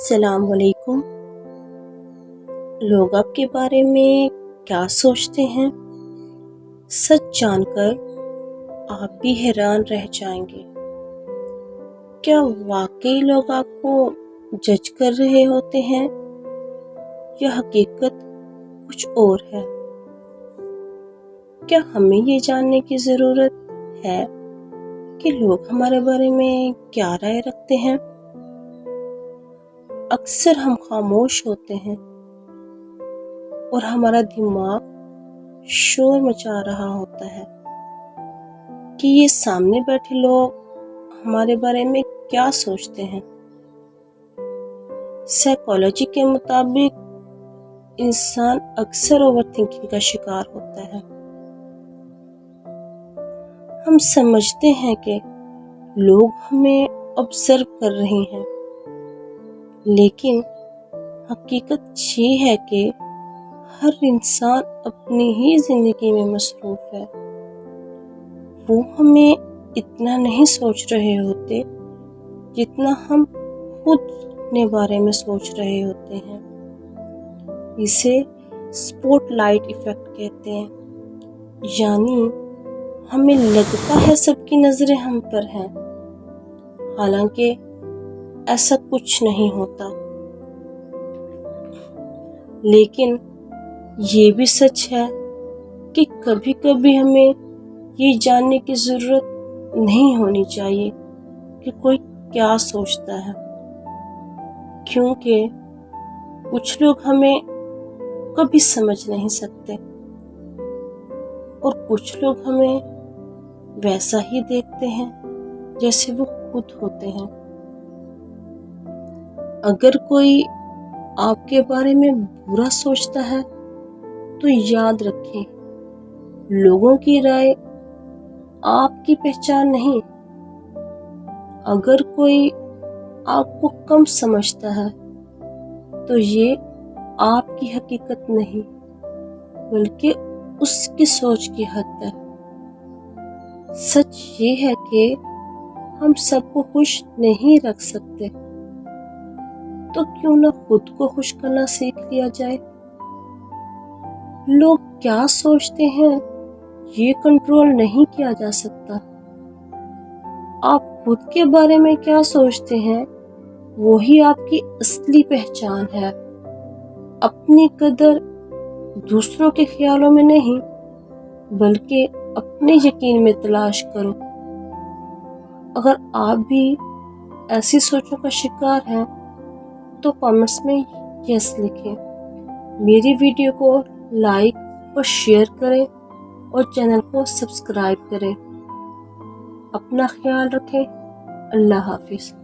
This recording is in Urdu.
السلام علیکم۔ لوگ آپ کے بارے میں کیا سوچتے ہیں؟ سچ جان کر آپ بھی حیران رہ جائیں گے۔ کیا واقعی لوگ آپ کو جج کر رہے ہوتے ہیں یا حقیقت کچھ اور ہے؟ کیا ہمیں یہ جاننے کی ضرورت ہے کہ لوگ ہمارے بارے میں کیا رائے رکھتے ہیں؟ اکثر ہم خاموش ہوتے ہیں اور ہمارا دماغ شور مچا رہا ہوتا ہے کہ یہ سامنے بیٹھے لوگ ہمارے بارے میں کیا سوچتے ہیں۔ سائیکالوجی کے مطابق انسان اکثر اوور تھنکنگ کا شکار ہوتا ہے۔ ہم سمجھتے ہیں کہ لوگ ہمیں آبزرو کر رہے ہیں، لیکن حقیقت یہ ہے کہ ہر انسان اپنی ہی زندگی میں مصروف ہے۔ وہ ہمیں اتنا نہیں سوچ رہے ہوتے جتنا ہم خود اپنے بارے میں سوچ رہے ہوتے ہیں۔ اسے اسپوٹ لائٹ ایفیکٹ کہتے ہیں، یعنی ہمیں لگتا ہے سب کی نظریں ہم پر ہیں، حالانکہ ایسا کچھ نہیں ہوتا۔ لیکن یہ بھی سچ ہے کہ کبھی کبھی ہمیں یہ جاننے کی ضرورت نہیں ہونی چاہیے کہ کوئی کیا سوچتا ہے، کیونکہ کچھ لوگ ہمیں کبھی سمجھ نہیں سکتے اور کچھ لوگ ہمیں ویسا ہی دیکھتے ہیں جیسے وہ خود ہوتے ہیں۔ اگر کوئی آپ کے بارے میں برا سوچتا ہے تو یاد رکھیں، لوگوں کی رائے آپ کی پہچان نہیں۔ اگر کوئی آپ کو کم سمجھتا ہے تو یہ آپ کی حقیقت نہیں بلکہ اس کی سوچ کی حد ہے۔ سچ یہ ہے کہ ہم سب کو خوش نہیں رکھ سکتے، تو کیوں نہ خود کو خوش کرنا سیکھ لیا جائے۔ لوگ کیا سوچتے ہیں یہ کنٹرول نہیں کیا جا سکتا۔ آپ خود کے بارے میں کیا سوچتے ہیں وہی آپ کی اصلی پہچان ہے۔ اپنی قدر دوسروں کے خیالوں میں نہیں بلکہ اپنے یقین میں تلاش کرو۔ اگر آپ بھی ایسی سوچوں کا شکار ہیں تو کامنٹس میں یس لکھیں۔ میری ویڈیو کو لائک اور شیئر کریں اور چینل کو سبسکرائب کریں۔ اپنا خیال رکھیں۔ اللہ حافظ۔